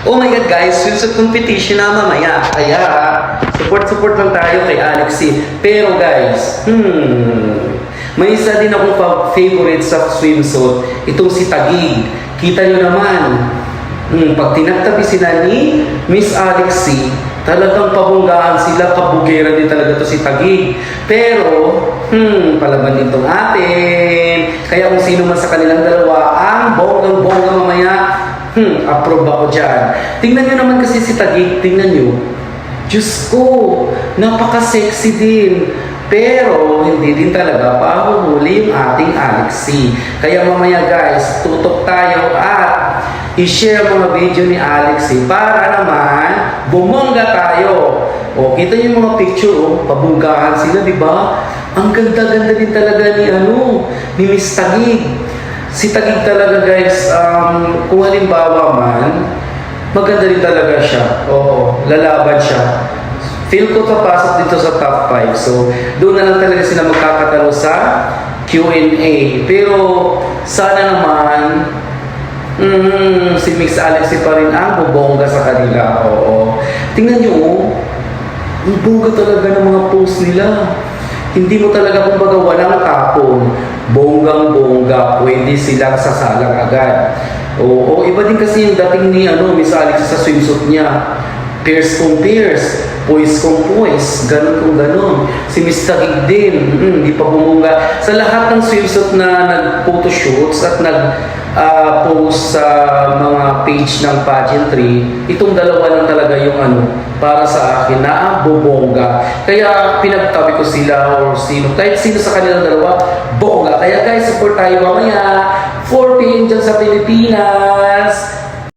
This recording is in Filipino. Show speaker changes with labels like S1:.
S1: Oh my God guys, swimsuit competition na mamaya. Kaya, support lang tayo kay Alexie. Pero guys, may isa din akong favorite sa swimsuit. Itong si Taguig. Kita nyo naman, pag tinagtabi sila ni Miss Alexie, talagang pabunggaan sila, kabugera din talaga to si Taguig. Pero, palaban din tong atin. Kaya kung sino man sa kanilang dalawa ang bonggang-bongga mamaya, approve ako dyan. Tingnan nyo naman kasi si Taguig, tingnan nyo. Diyos ko, napaka-sexy din. Pero, hindi din talaga pahuhuli yung ating Alexie. Kaya mamaya guys, tutok tayo at i-share mga video ni Alexie para naman bumongga tayo. O, kita niyo yung mga picture, pabunggahan sila, di ba? Ang ganda-ganda din talaga ni Miss Taguig. Si Taguig talaga guys, kung halimbawa man, maganda rin talaga siya. Oo, lalaban siya. Feel ko papasok dito sa top 5. So, doon na lang talaga sila magkakatalo sa Q&A. Pero, sana naman, si Miss Alexie pa rin ang bubongga sa kanila. Oo. Tingnan nyo, ang bongga talaga ng mga post nila. Hindi mo talaga kumbaga walang tapon. Bonggang-bongga, pwede silang sasalang agad. Oo, iba din kasi yung dating ni Miss Alexie sa swimsuit niya. Pierce kung pierce, poise kung poise, ganun kung ganun. Si Miss Taguig din, hindi pa bumungga. Sa lahat ng swimsuit na nag-photoshoots at nag-post sa mga page ng pageantry, itong dalawa lang talaga yung para sa akin na ang bubongga. Kaya pinagtabi ko sila or sino, kahit sino sa kanilang dalawa, bongga. Kaya guys, support tayo mamaya. 4 p.m. dyan sa Pilipinas.